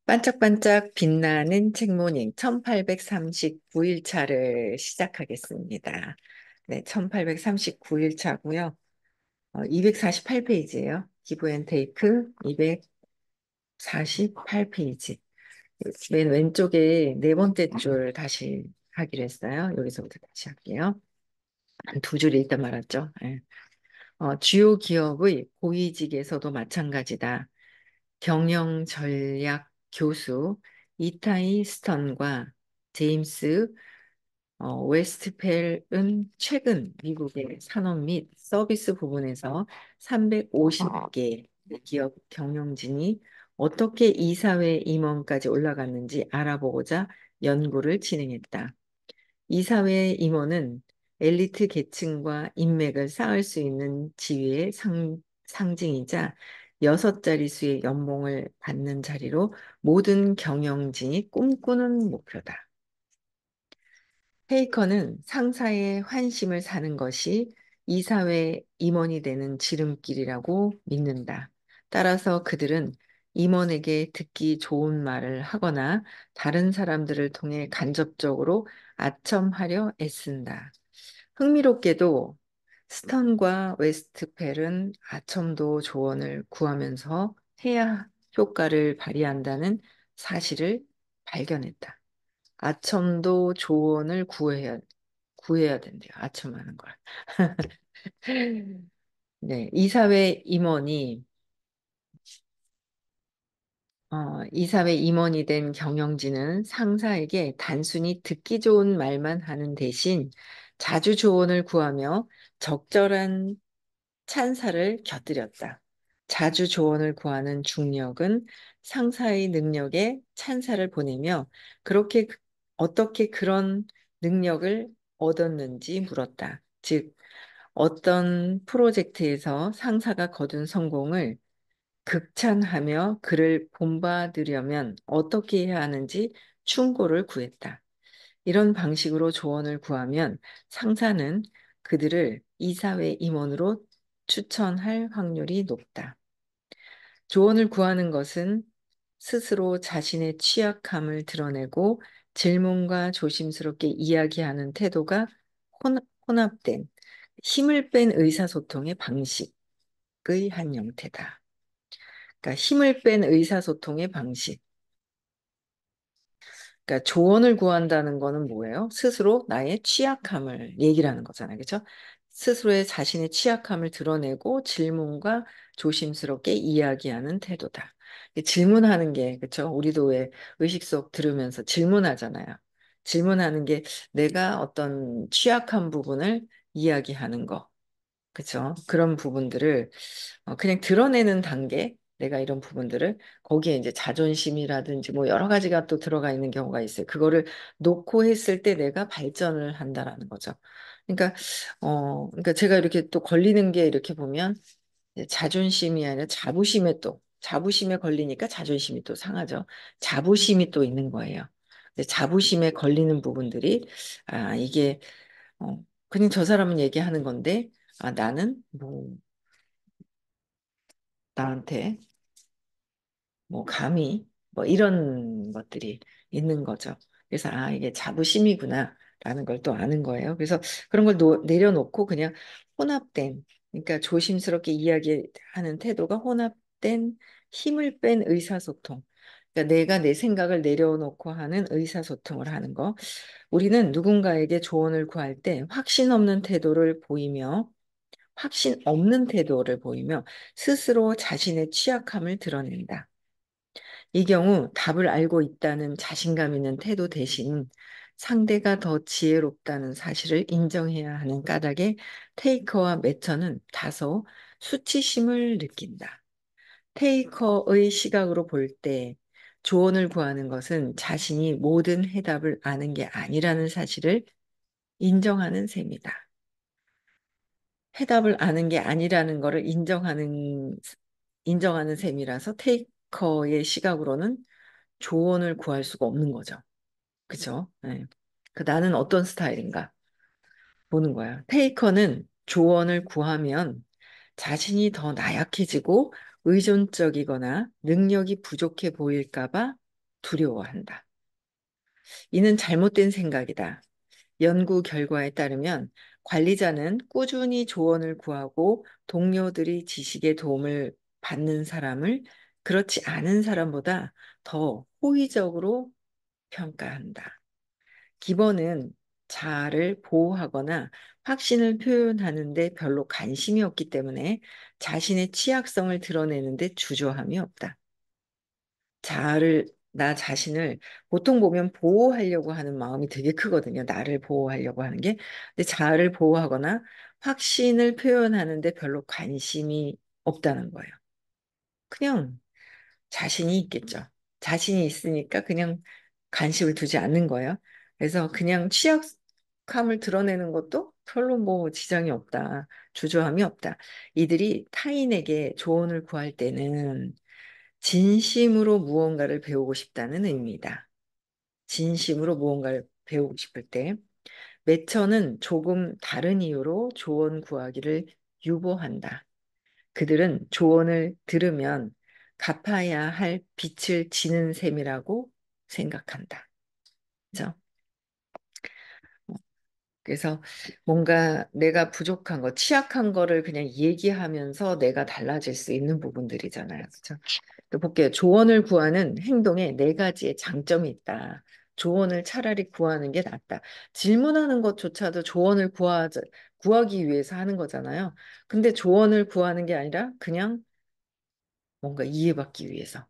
반짝반짝 빛나는 책모닝 1839일차를 시작하겠습니다. 네, 1839일차고요. 248페이지예요. 기브앤테이크 248페이지. 맨 왼쪽에 네 번째 줄 다시 하기로 했어요. 여기서부터 다시 할게요. 한 두 줄 읽다 말았죠. 예. 주요 기업의 고위직에서도 마찬가지다. 경영 전략 교수 이타이 스턴과 제임스 웨스트펠은 최근 미국의 산업 및 서비스 부분에서 350개 기업 경영진이 어떻게 이사회 임원까지 올라갔는지 알아보고자 연구를 진행했다. 이사회 임원은 엘리트 계층과 인맥을 쌓을 수 있는 지위의 상징이자 여섯 자릿수의 연봉을 받는 자리로 모든 경영진이 꿈꾸는 목표다. 페이커는 상사의 환심을 사는 것이 이사회 임원이 되는 지름길이라고 믿는다. 따라서 그들은 임원에게 듣기 좋은 말을 하거나 다른 사람들을 통해 간접적으로 아첨하려 애쓴다. 흥미롭게도 스턴과 웨스트펠은 아첨도 조언을 구하면서 해야 효과를 발휘한다는 사실을 발견했다. 아첨도 조언을 구해야 된대요. 아첨하는 걸. 네, 이사회 임원이 이사회 임원이 된 경영진은 상사에게 단순히 듣기 좋은 말만 하는 대신 자주 조언을 구하며 적절한 찬사를 곁들였다. 자주 조언을 구하는 중력은 상사의 능력에 찬사를 보내며 어떻게 그런 능력을 얻었는지 물었다. 즉, 어떤 프로젝트에서 상사가 거둔 성공을 극찬하며 그를 본받으려면 어떻게 해야 하는지 충고를 구했다. 이런 방식으로 조언을 구하면 상사는 그들을 이사회 임원으로 추천할 확률이 높다. 조언을 구하는 것은 스스로 자신의 취약함을 드러내고 질문과 조심스럽게 이야기하는 태도가 혼합된 힘을 뺀 의사소통의 방식의 한 형태다. 그러니까 힘을 뺀 의사소통의 방식. 그러니까 조언을 구한다는 거는 뭐예요? 스스로 나의 취약함을 얘기를 하는 거잖아요. 그렇죠? 스스로의 자신의 취약함을 드러내고 질문과 조심스럽게 이야기하는 태도다. 질문하는 게, 그렇죠? 우리도 왜 의식 수업 들으면서 질문하잖아요. 질문하는 게 내가 어떤 취약한 부분을 이야기하는 거. 그렇죠? 그런 부분들을 그냥 드러내는 단계, 내가 이런 부분들을 거기에 이제 자존심이라든지 뭐 여러 가지가 또 들어가 있는 경우가 있어요. 그거를 놓고 했을 때 내가 발전을 한다라는 거죠. 그러니까 그러니까 제가 이렇게 또 걸리는 게 이렇게 보면 이제 자존심이 아니라 자부심에 걸리니까 자존심이 또 상하죠. 자부심이 또 있는 거예요. 근데 자부심에 걸리는 부분들이 이게 그냥 저 사람은 얘기하는 건데 나는 뭐 나한테 뭐 감히 뭐 이런 것들이 있는 거죠. 그래서 이게 자부심이구나라는 걸 또 아는 거예요. 그래서 그런 걸 내려놓고 그냥 혼합된 그러니까 조심스럽게 이야기하는 태도가 혼합된 힘을 뺀 의사소통. 그러니까 내가 내 생각을 내려놓고 하는 의사소통을 하는 거. 우리는 누군가에게 조언을 구할 때 확신 없는 태도를 보이며 스스로 자신의 취약함을 드러낸다. 이 경우 답을 알고 있다는 자신감 있는 태도 대신 상대가 더 지혜롭다는 사실을 인정해야 하는 까닭에 테이커와 매처는 다소 수치심을 느낀다. 테이커의 시각으로 볼 때 조언을 구하는 것은 자신이 모든 해답을 아는 게 아니라는 사실을 인정하는 셈이다. 해답을 아는 게 아니라는 것을 인정하는 셈이라서 테이커의 시각으로는 조언을 구할 수가 없는 거죠. 그죠? 네. 나는 어떤 스타일인가 보는 거야. 테이커는 조언을 구하면 자신이 더 나약해지고 의존적이거나 능력이 부족해 보일까 봐 두려워한다. 이는 잘못된 생각이다. 연구 결과에 따르면 관리자는 꾸준히 조언을 구하고 동료들이 지식의 도움을 받는 사람을 그렇지 않은 사람보다 더 호의적으로 평가한다. 기본은 자아를 보호하거나 확신을 표현하는데 별로 관심이 없기 때문에 자신의 취약성을 드러내는데 주저함이 없다. 나 자신을 보통 보면 보호하려고 하는 마음이 되게 크거든요. 나를 보호하려고 하는 게. 근데 자아를 보호하거나 확신을 표현하는데 별로 관심이 없다는 거예요. 그냥 자신이 있겠죠. 자신이 있으니까 그냥 관심을 두지 않는 거예요. 그래서 그냥 취약함을 드러내는 것도 별로 뭐 지장이 없다. 주저함이 없다. 이들이 타인에게 조언을 구할 때는 진심으로 무언가를 배우고 싶다는 의미다. 진심으로 무언가를 배우고 싶을 때, 매처는 조금 다른 이유로 조언 구하기를 유보한다. 그들은 조언을 들으면 갚아야 할 빚을 지는 셈이라고 생각한다. 그죠? 그래서 뭔가 내가 부족한 거, 취약한 거를 그냥 얘기하면서 내가 달라질 수 있는 부분들이잖아요. 그렇죠? 또 볼게요. 조언을 구하는 행동에 네 가지의 장점이 있다. 조언을 차라리 구하는 게 낫다. 질문하는 것조차도 구하기 위해서 하는 거잖아요. 근데 조언을 구하는 게 아니라 그냥 뭔가 이해받기 위해서,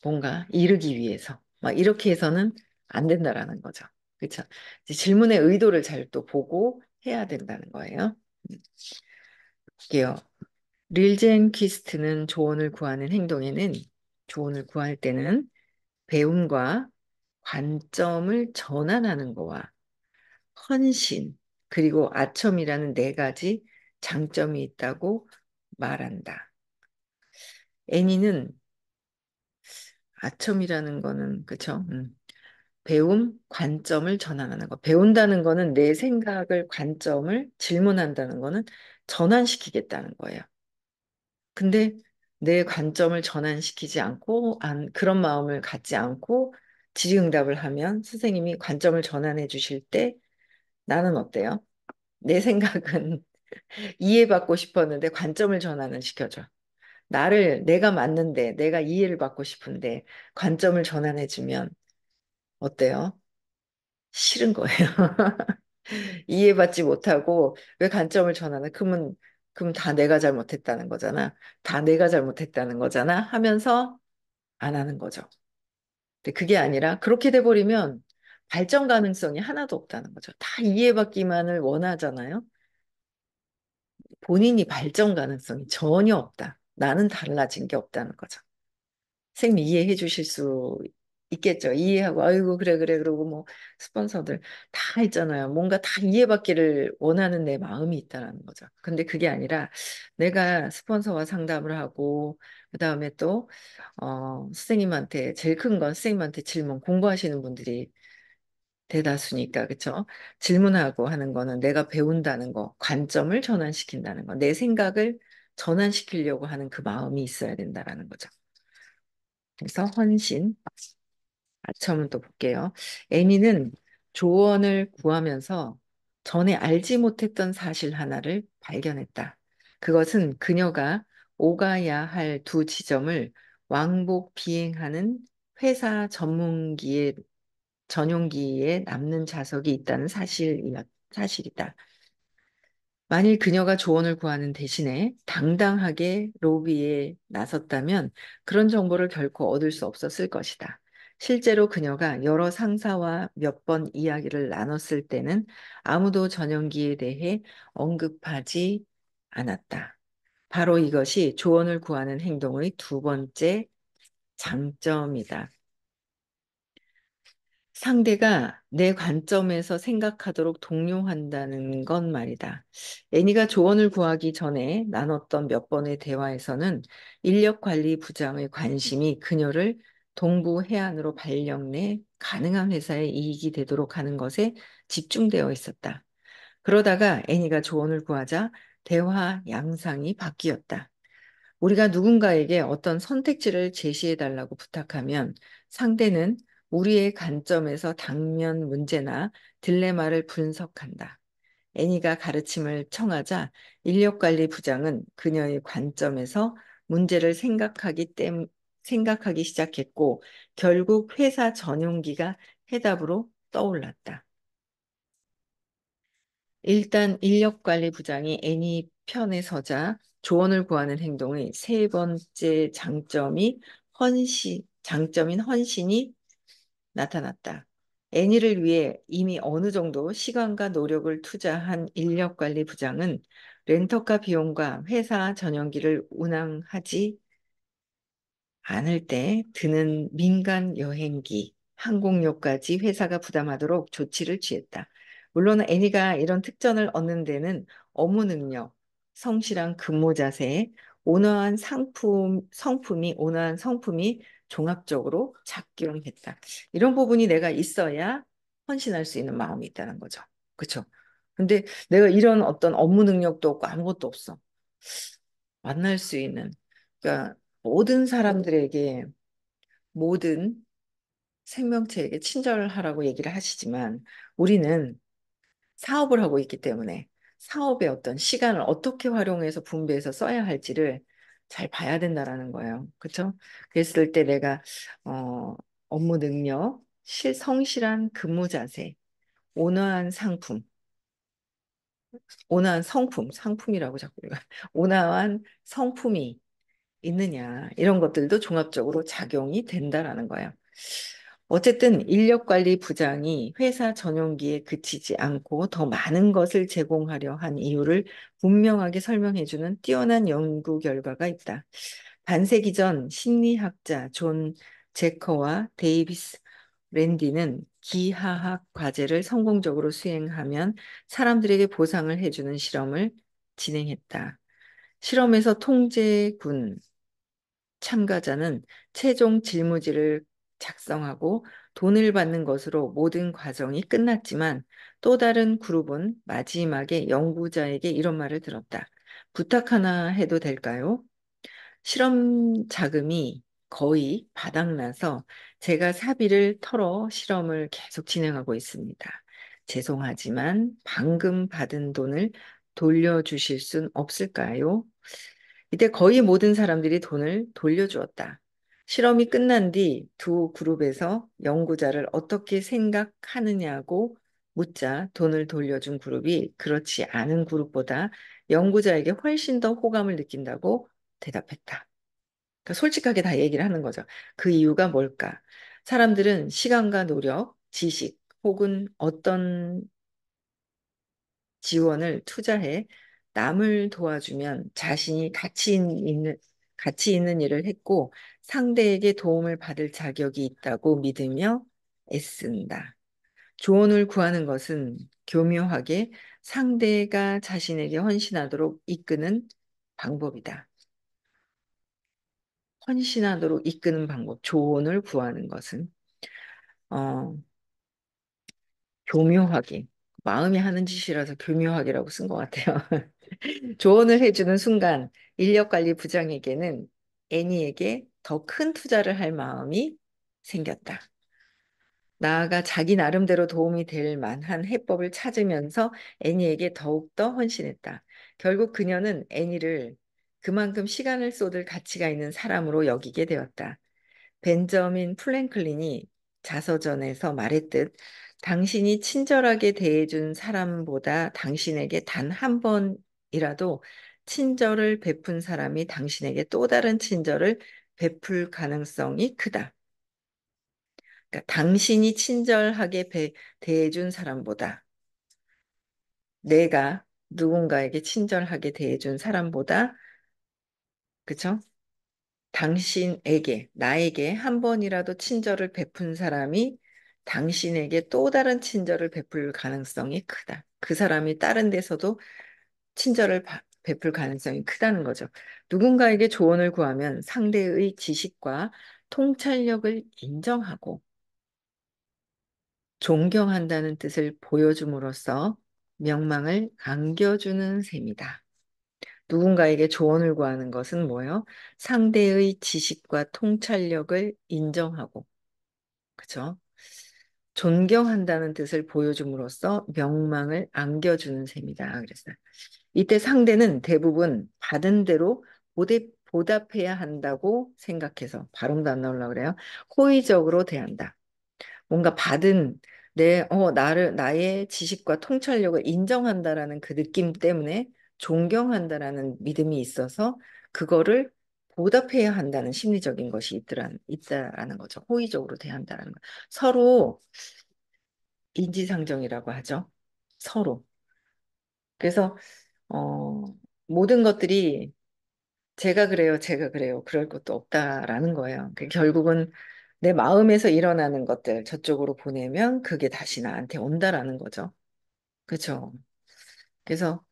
뭔가 이르기 위해서, 막 이렇게 해서는 안 된다라는 거죠. 그렇죠? 이제 질문의 의도를 잘 또 보고 해야 된다는 거예요. 볼게요. 릴젠 퀴스트는 조언을 구할 때는 배움과 관점을 전환하는 거와 헌신, 그리고 아첨이라는 네 가지 장점이 있다고 말한다. 애니는 아첨이라는 거는, 그쵸? 배움, 관점을 전환하는 거. 배운다는 거는 내 생각을, 관점을 질문한다는 거는 전환시키겠다는 거예요. 근데 내 관점을 전환시키지 않고, 그런 마음을 갖지 않고 질의응답을 하면 선생님이 관점을 전환해 주실 때 나는 어때요? 내 생각은 이해받고 싶었는데 관점을 전환을 시켜줘. 내가 맞는데, 내가 이해를 받고 싶은데 관점을 전환해주면 어때요? 싫은 거예요. 이해받지 못하고 왜 관점을 전환해? 그럼 다 내가 잘못했다는 거잖아. 다 내가 잘못했다는 거잖아. 하면서 안 하는 거죠. 근데 그게 아니라 그렇게 돼버리면 발전 가능성이 하나도 없다는 거죠. 다 이해받기만을 원하잖아요. 본인이 발전 가능성이 전혀 없다. 나는 달라진 게 없다는 거죠. 선생님 이해해 주실 수 있겠죠. 이해하고, 아이고, 그래, 그래. 그러고 뭐, 스폰서들 다 있잖아요. 뭔가 다 이해받기를 원하는 내 마음이 있다는 거죠. 근데 그게 아니라 내가 스폰서와 상담을 하고, 그 다음에 또, 선생님한테, 제일 큰 건 선생님한테 질문, 공부하시는 분들이 대다수니까, 그쵸? 질문하고 하는 거는 내가 배운다는 거, 관점을 전환시킨다는 거, 내 생각을 전환시키려고 하는 그 마음이 있어야 된다라는 거죠. 그래서 헌신, 처음은 또 볼게요. 애니는 조언을 구하면서 전에 알지 못했던 사실 하나를 발견했다. 그것은 그녀가 오가야 할 두 지점을 왕복 비행하는 회사 전용기에 남는 좌석이 있다는 사실이다. 만일 그녀가 조언을 구하는 대신에 당당하게 로비에 나섰다면 그런 정보를 결코 얻을 수 없었을 것이다. 실제로 그녀가 여러 상사와 몇 번 이야기를 나눴을 때는 아무도 전용기에 대해 언급하지 않았다. 바로 이것이 조언을 구하는 행동의 두 번째 장점이다. 상대가 내 관점에서 생각하도록 독려한다는 건 말이다. 애니가 조언을 구하기 전에 나눴던 몇 번의 대화에서는 인력관리 부장의 관심이 그녀를 동부 해안으로 발령내 가능한 회사에 이익이 되도록 하는 것에 집중되어 있었다. 그러다가 애니가 조언을 구하자 대화 양상이 바뀌었다. 우리가 누군가에게 어떤 선택지를 제시해 달라고 부탁하면 상대는 우리의 관점에서 당면 문제나 딜레마를 분석한다. 애니가 가르침을 청하자 인력관리 부장은 그녀의 관점에서 문제를 생각하기 시작했고, 결국 회사 전용기가 해답으로 떠올랐다. 일단 인력관리 부장이 애니 편에 서자 조언을 구하는 행동의 세 번째 장점인 헌신이 나타났다. 애니를 위해 이미 어느 정도 시간과 노력을 투자한 인력관리 부장은 렌터카 비용과 회사 전용기를 운항하지 않을 때 드는 민간 여행기, 항공료까지 회사가 부담하도록 조치를 취했다. 물론 애니가 이런 특전을 얻는 데는 업무 능력, 성실한 근무 자세, 온화한 성품이 종합적으로 작용했다. 이런 부분이 내가 있어야 헌신할 수 있는 마음이 있다는 거죠. 그렇죠? 근데 내가 이런 어떤 업무 능력도 없고 아무것도 없어. 만날 수 있는. 그러니까 모든 사람들에게 모든 생명체에게 친절하라고 얘기를 하시지만 우리는 사업을 하고 있기 때문에 사업의 어떤 시간을 어떻게 활용해서 분배해서 써야 할지를 잘 봐야 된다라는 거예요. 그렇죠? 그랬을 때 내가 어, 업무 능력, 성실한 근무 자세, 온화한 상품, 상품이라고 자꾸 온화한 성품이 있느냐 이런 것들도 종합적으로 작용이 된다라는 거예요. 어쨌든 인력관리 부장이 회사 전용기에 그치지 않고 더 많은 것을 제공하려 한 이유를 분명하게 설명해주는 뛰어난 연구 결과가 있다. 반세기 전 심리학자 존 제커와 데이비스 랜디는 기하학 과제를 성공적으로 수행하면 사람들에게 보상을 해주는 실험을 진행했다. 실험에서 통제군 참가자는 최종 질무지를 작성하고 돈을 받는 것으로 모든 과정이 끝났지만 또 다른 그룹은 마지막에 연구자에게 이런 말을 들었다. 부탁 하나 해도 될까요? 실험 자금이 거의 바닥나서 제가 사비를 털어 실험을 계속 진행하고 있습니다. 죄송하지만 방금 받은 돈을 돌려주실 순 없을까요? 이때 거의 모든 사람들이 돈을 돌려주었다. 실험이 끝난 뒤 두 그룹에서 연구자를 어떻게 생각하느냐고 묻자 돈을 돌려준 그룹이 그렇지 않은 그룹보다 연구자에게 훨씬 더 호감을 느낀다고 대답했다. 그러니까 솔직하게 다 얘기를 하는 거죠. 그 이유가 뭘까? 사람들은 시간과 노력, 지식 혹은 어떤 지원을 투자해 남을 도와주면 가치 있는 일을 했고 상대에게 도움을 받을 자격이 있다고 믿으며 애쓴다. 조언을 구하는 것은 교묘하게 상대가 자신에게 헌신하도록 이끄는 방법이다. 헌신하도록 이끄는 방법, 조언을 구하는 것은 어, 교묘하게 마음이 하는 짓이라서 교묘하게라고 쓴 것 같아요. 조언을 해주는 순간 인력관리 부장에게는 애니에게 더 큰 투자를 할 마음이 생겼다. 나아가 자기 나름대로 도움이 될 만한 해법을 찾으면서 애니에게 더욱더 헌신했다. 결국 그녀는 애니를 그만큼 시간을 쏟을 가치가 있는 사람으로 여기게 되었다. 벤저민 플랭클린이 자서전에서 말했듯 당신이 친절하게 대해준 사람보다 당신에게 단 한 번이라도 친절을 베푼 사람이 당신에게 또 다른 친절을 베풀 가능성이 크다. 그러니까 당신이 대해준 사람보다 내가 누군가에게 친절하게 대해준 사람보다 그쵸? 나에게 한 번이라도 친절을 베푼 사람이 당신에게 또 다른 친절을 베풀 가능성이 크다. 그 사람이 다른 데서도 베풀 가능성이 크다는 거죠. 누군가에게 조언을 구하면 상대의 지식과 통찰력을 인정하고 존경한다는 뜻을 보여줌으로써 명망을 안겨주는 셈이다. 누군가에게 조언을 구하는 것은 뭐예요? 상대의 지식과 통찰력을 인정하고, 그죠? 존경한다는 뜻을 보여줌으로써 명망을 안겨주는 셈이다. 그랬어요. 이때 상대는 대부분 받은 대로 보답해야 한다고 생각해서 발음도 안 나오려고 그래요. 호의적으로 대한다. 뭔가 받은 나의 지식과 통찰력을 인정한다라는 그 느낌 때문에 존경한다라는 믿음이 있어서 그거를 보답해야 한다는 심리적인 것이 있다라는 거죠. 호의적으로 대한다라는 거. 서로 인지상정이라고 하죠. 서로. 그래서 어, 모든 것들이 제가 그래요, 제가 그래요. 그럴 것도 없다라는 거예요. 결국은 내 마음에서 일어나는 것들 저쪽으로 보내면 그게 다시 나한테 온다라는 거죠. 그렇죠. 그래서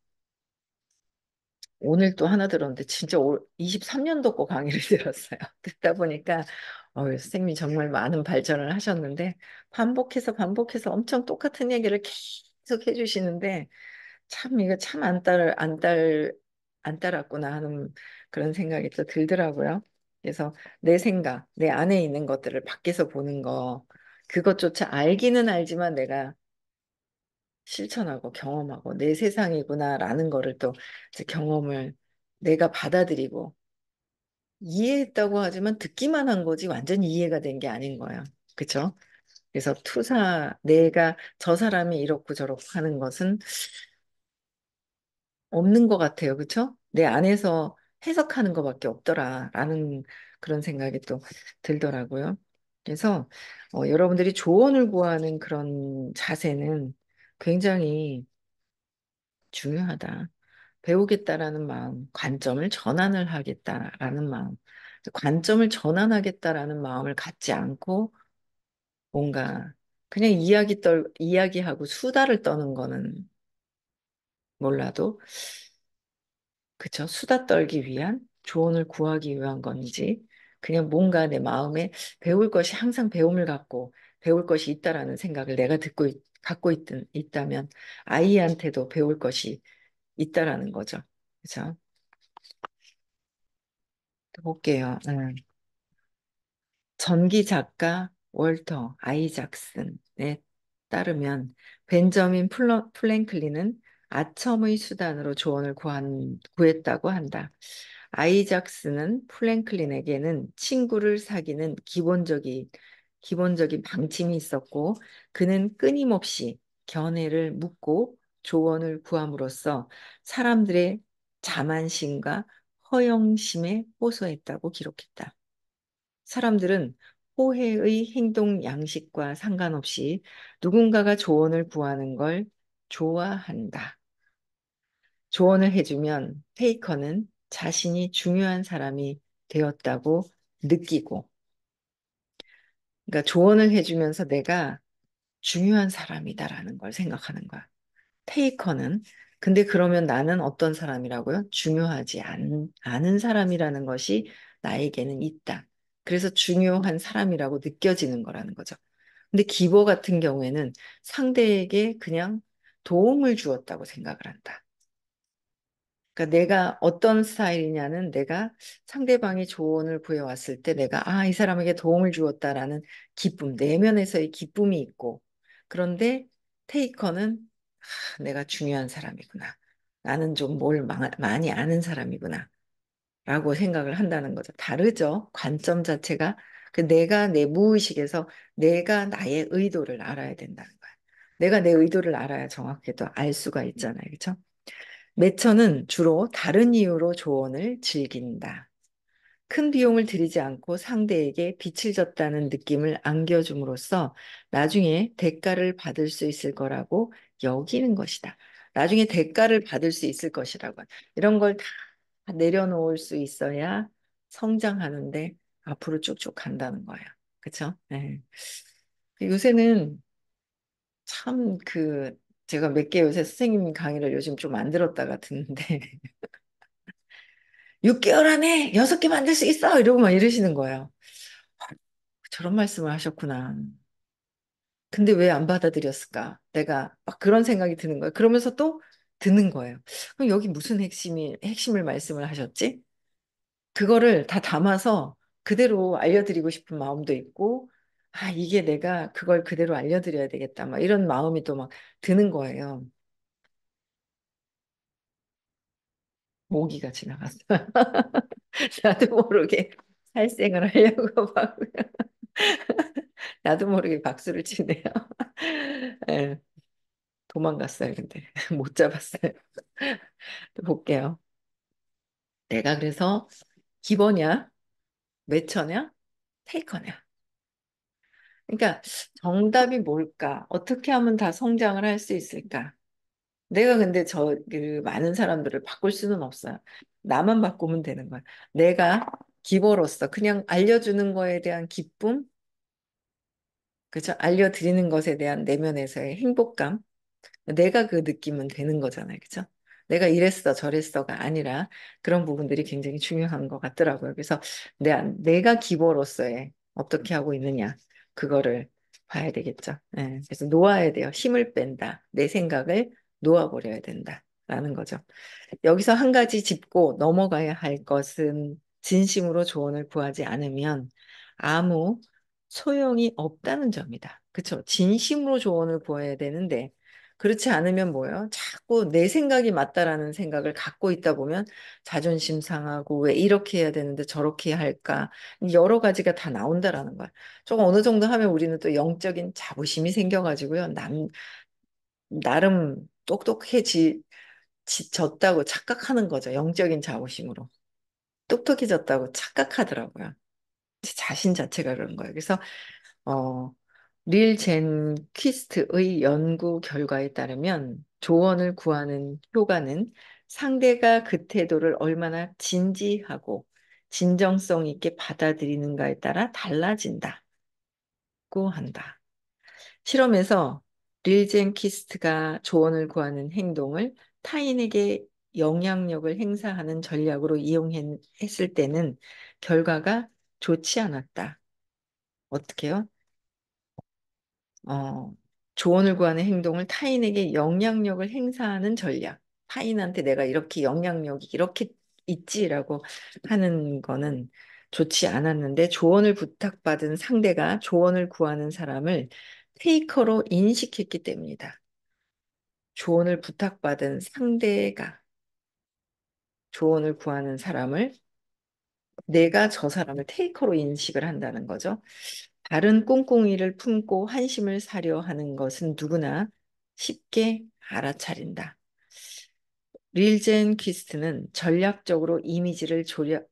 오늘 또 하나 들었는데 진짜 23년도 거 강의를 들었어요. 듣다 보니까 선생님이 정말 많은 발전을 하셨는데 반복해서 반복해서 엄청 똑같은 얘기를 계속 해주시는데 참 이거 참 안 따랐구나 하는 그런 생각이 또 들더라고요. 그래서 내 생각, 내 안에 있는 것들을 밖에서 보는 거, 그것조차 알기는 알지만 내가 실천하고 경험하고 내 세상이구나라는 거를 또 이제 경험을 내가 받아들이고 이해했다고 하지만 듣기만 한 거지 완전히 이해가 된 게 아닌 거예요. 그쵸? 그래서 내가 저 사람이 이렇고 저렇고 하는 것은 없는 것 같아요. 그쵸? 내 안에서 해석하는 것밖에 없더라라는 그런 생각이 또 들더라고요. 그래서 여러분들이 조언을 구하는 그런 자세는 굉장히 중요하다. 배우겠다라는 마음, 관점을 전환을 하겠다라는 마음, 관점을 전환하겠다라는 마음을 갖지 않고 뭔가 그냥 이야기하고 수다를 떠는 거는 몰라도 그쵸? 수다 떨기 위한 조언을 구하기 위한 건지 그냥 뭔가 내 마음에 배울 것이 항상 배움을 갖고 배울 것이 있다라는 생각을 내가 갖고 있다면 아이한테도 배울 것이 있다라는 거죠. 그죠? 또 볼게요. 전기 작가 월터 아이작슨에 따르면 벤저민 플랭클린은 아첨의 수단으로 조언을 구했다고 한다. 아이작스는 플랭클린에게는 친구를 사귀는 기본적인 방침이 있었고, 그는 끊임없이 견해를 묻고 조언을 구함으로써 사람들의 자만심과 허영심에 호소했다고 기록했다. 사람들은 호혜의 행동 양식과 상관없이 누군가가 조언을 구하는 걸 좋아한다. 조언을 해주면 페이커는 자신이 중요한 사람이 되었다고 느끼고, 그러니까 조언을 해주면서 내가 중요한 사람이다라는 걸 생각하는 거야. 테이커는 근데 그러면 나는 어떤 사람이라고요? 않은 사람이라는 것이 나에게는 있다. 그래서 중요한 사람이라고 느껴지는 거라는 거죠. 근데 기버 같은 경우에는 상대에게 그냥 도움을 주었다고 생각을 한다. 그러니까 내가 어떤 스타일이냐는 내가 상대방이 조언을 구해왔을 때 내가 이 사람에게 도움을 주었다라는 기쁨, 내면에서의 기쁨이 있고 그런데 테이커는 내가 중요한 사람이구나. 나는 좀 많이 아는 사람이구나. 라고 생각을 한다는 거죠. 다르죠. 관점 자체가. 내가 내 무의식에서 내가 나의 의도를 알아야 된다는 거야. 내가 내 의도를 알아야 정확히 또 알 수가 있잖아요. 그렇죠? 매처는 주로 다른 이유로 조언을 즐긴다. 큰 비용을 들이지 않고 상대에게 빚을 졌다는 느낌을 안겨줌으로써 나중에 대가를 받을 수 있을 거라고 여기는 것이다. 나중에 대가를 받을 수 있을 것이라고. 이런 걸 다 내려놓을 수 있어야 성장하는데 앞으로 쭉쭉 간다는 거예요. 그렇죠? 네. 요새는 참 제가 몇 개 요새 선생님 강의를 요즘 좀 안 들었다가 듣는데 6개월 안에 6개 만들 수 있어! 이러고 막 이러시는 거예요. 저런 말씀을 하셨구나. 근데 왜 안 받아들였을까? 내가 막 그런 생각이 드는 거예요. 그러면서 또 듣는 거예요. 그럼 여기 무슨 핵심을 말씀을 하셨지? 그거를 다 담아서 그대로 알려드리고 싶은 마음도 있고, 아, 이게 내가 그걸 그대로 알려드려야 되겠다. 막 이런 마음이 또 막 드는 거예요. 모기가 지나갔어. 나도 모르게 살생을 하려고 막, 나도 모르게 박수를 치네요. 예, 도망갔어요, 근데. 못 잡았어요. 또 볼게요. 내가 그래서 기버냐, 매처냐, 테이커냐. 그러니까 정답이 뭘까? 어떻게 하면 다 성장을 할 수 있을까? 내가 근데 그 많은 사람들을 바꿀 수는 없어요. 나만 바꾸면 되는 거야. 내가 기버로서 그냥 알려주는 거에 대한 기쁨, 그죠? 알려드리는 것에 대한 내면에서의 행복감, 내가 그 느끼면 되는 거잖아요. 그죠? 내가 이랬어, 저랬어가 아니라 그런 부분들이 굉장히 중요한 것 같더라고요. 그래서 내가 기버로서의 어떻게 하고 있느냐, 그거를 봐야 되겠죠. 예, 그래서 놓아야 돼요. 힘을 뺀다. 내 생각을 놓아버려야 된다라는 거죠. 여기서 한 가지 짚고 넘어가야 할 것은 진심으로 조언을 구하지 않으면 아무 소용이 없다는 점이다. 그렇죠? 진심으로 조언을 구해야 되는데 그렇지 않으면 뭐예요? 자꾸 내 생각이 맞다라는 생각을 갖고 있다 보면 자존심 상하고 왜 이렇게 해야 되는데 저렇게 해야 할까? 여러 가지가 다 나온다라는 거야. 조금 어느 정도 하면 우리는 또 영적인 자부심이 생겨가지고요. 나름 졌다고 착각하는 거죠. 영적인 자부심으로. 똑똑해졌다고 착각하더라고요. 제 자신 자체가 그런 거예요. 그래서 어, 릴젠 퀴스트의 연구 결과에 따르면 조언을 구하는 효과는 상대가 그 태도를 얼마나 진지하고 진정성 있게 받아들이는가에 따라 달라진다고 한다. 실험에서 릴젠키스트가 조언을 구하는 행동을 타인에게 영향력을 행사하는 전략으로 이용했을 때는 결과가 좋지 않았다. 어떻게요? 어, 조언을 구하는 행동을 타인에게 영향력을 행사하는 전략. 타인한테 내가 이렇게 영향력이 이렇게 있지라고 하는 거는 좋지 않았는데 조언을 부탁받은 상대가 조언을 구하는 사람을 테이커로 인식했기 때문이다. 조언을 부탁받은 상대가 조언을 구하는 사람을 내가 저 사람을 테이커로 인식을 한다는 거죠. 다른 꿍꿍이를 품고 한심을 사려 하는 것은 누구나 쉽게 알아차린다. 릴젠 퀴스트는 전략적으로 이미지를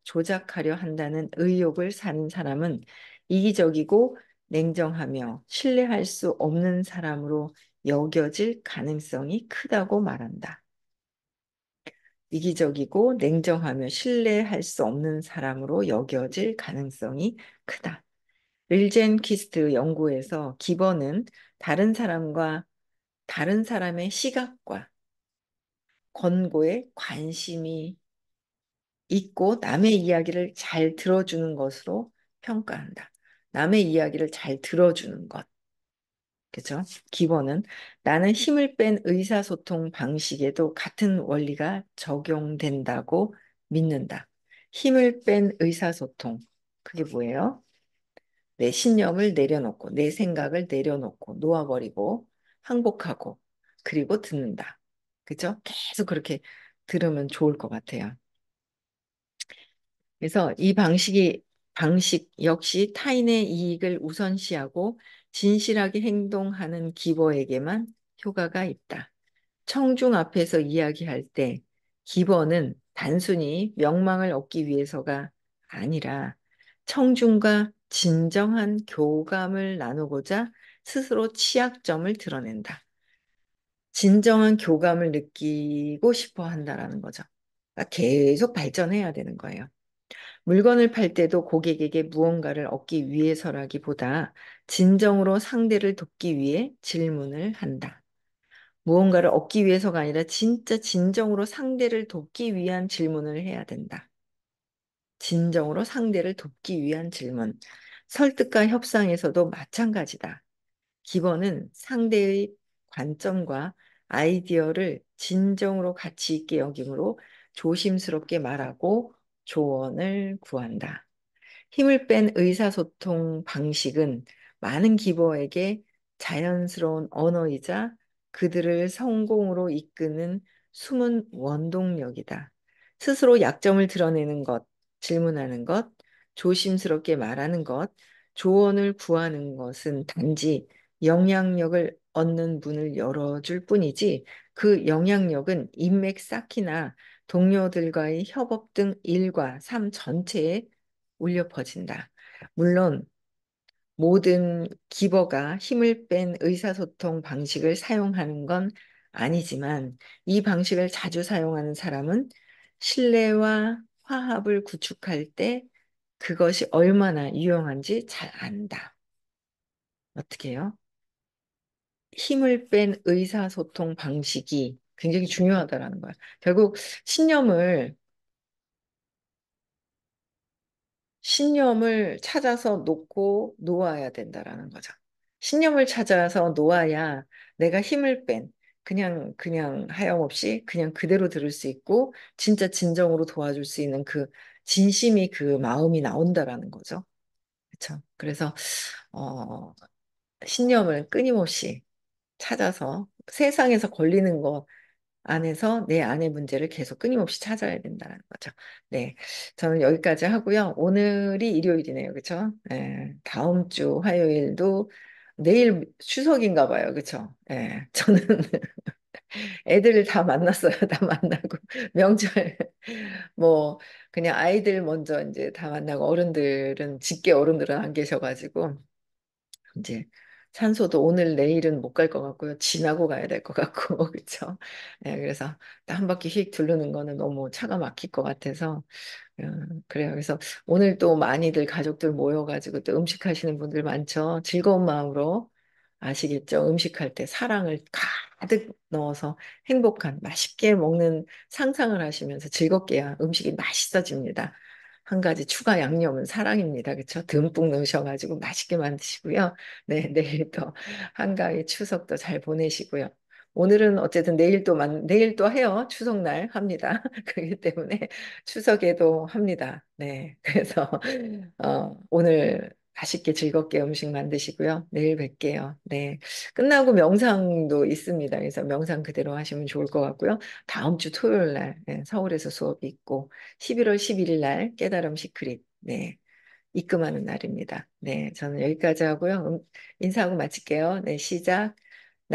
조작하려 한다는 의욕을 사는 사람은 이기적이고 냉정하며 신뢰할 수 없는 사람으로 여겨질 가능성이 크다고 말한다. 이기적이고 냉정하며 신뢰할 수 없는 사람으로 여겨질 가능성이 크다. 릴젠 퀴스트 연구에서 기버는 다른 사람과 다른 사람의 시각과 권고에 관심이 있고 남의 이야기를 잘 들어주는 것으로 평가한다. 남의 이야기를 잘 들어주는 것. 그죠? 기본은 나는 힘을 뺀 의사소통 방식에도 같은 원리가 적용된다고 믿는다. 힘을 뺀 의사소통. 그게 뭐예요? 내 신념을 내려놓고, 내 생각을 내려놓고, 놓아버리고, 항복하고, 그리고 듣는다. 그죠? 계속 그렇게 들으면 좋을 것 같아요. 그래서 방식 역시 타인의 이익을 우선시하고 진실하게 행동하는 기버에게만 효과가 있다. 청중 앞에서 이야기할 때 기버는 단순히 명망을 얻기 위해서가 아니라 청중과 진정한 교감을 나누고자 스스로 취약점을 드러낸다. 진정한 교감을 느끼고 싶어 한다라는 거죠. 그러니까 계속 발전해야 되는 거예요. 물건을 팔 때도 고객에게 무언가를 얻기 위해서라기보다 진정으로 상대를 돕기 위해 질문을 한다. 무언가를 얻기 위해서가 아니라 진짜 진정으로 상대를 돕기 위한 질문을 해야 된다. 진정으로 상대를 돕기 위한 질문. 설득과 협상에서도 마찬가지다. 기본은 상대의 관점과 아이디어를 진정으로 가치 있게 여김으로 조심스럽게 말하고 조언을 구한다. 힘을 뺀 의사소통 방식은 많은 기버에게 자연스러운 언어이자 그들을 성공으로 이끄는 숨은 원동력이다. 스스로 약점을 드러내는 것, 질문하는 것, 조심스럽게 말하는 것, 조언을 구하는 것은 단지 영향력을 얻는 문을 열어줄 뿐이지 그 영향력은 인맥 쌓기나 동료들과의 협업 등 일과 삶 전체에 울려 퍼진다. 물론 모든 기버가 힘을 뺀 의사소통 방식을 사용하는 건 아니지만 이 방식을 자주 사용하는 사람은 신뢰와 화합을 구축할 때 그것이 얼마나 유용한지 잘 안다. 어떻게 해요? 힘을 뺀 의사소통 방식이 굉장히 중요하다라는 거야. 결국 신념을 신념을 찾아서 놓고 놓아야 된다라는 거죠. 신념을 찾아서 놓아야 내가 힘을 뺀 그냥 하염없이 그냥 그대로 들을 수 있고 진짜 진정으로 도와줄 수 있는 그 진심이 그 마음이 나온다라는 거죠. 그렇죠. 그래서 어, 신념을 끊임없이 찾아서 세상에서 걸리는 거 안에서 내 안의 문제를 계속 끊임없이 찾아야 된다는 거죠. 네, 저는 여기까지 하고요. 오늘이 일요일이네요, 그렇죠? 네, 다음 주 화요일도 내일 추석인가 봐요, 그렇죠? 네, 저는 애들 다 만났어요, 다 만나고 명절 뭐 그냥 아이들 먼저 이제 다 만나고 어른들은 직계 어른들은 안 계셔가지고. 이제 산소도 오늘 내일은 못 갈 것 같고요. 지나고 가야 될 것 같고 그렇죠. 네, 그래서 한 바퀴 휙 두르는 거는 너무 차가 막힐 것 같아서 그래요. 그래서 오늘 또 많이들 가족들 모여가지고 또 음식 하시는 분들 많죠. 즐거운 마음으로 아시겠죠? 음식할 때 사랑을 가득 넣어서 행복한 맛있게 먹는 상상을 하시면서 즐겁게 해야 음식이 맛있어집니다. 한 가지 추가 양념은 사랑입니다. 그렇죠? 듬뿍 넣으셔가지고 맛있게 만드시고요. 네, 내일 또 한가위 추석도 잘 보내시고요. 오늘은 어쨌든 내일 또 해요. 추석날 합니다. 그렇기 때문에 추석에도 합니다. 네. 그래서 오늘 맛있게 즐겁게 음식 만드시고요. 내일 뵐게요. 네. 끝나고 명상도 있습니다. 그래서 명상 그대로 하시면 좋을 것 같고요. 다음 주 토요일 날 네, 서울에서 수업이 있고 11월 11일 날 깨달음 시크릿 네. 입금하는 날입니다. 네. 저는 여기까지 하고요. 인사하고 마칠게요. 네. 시작.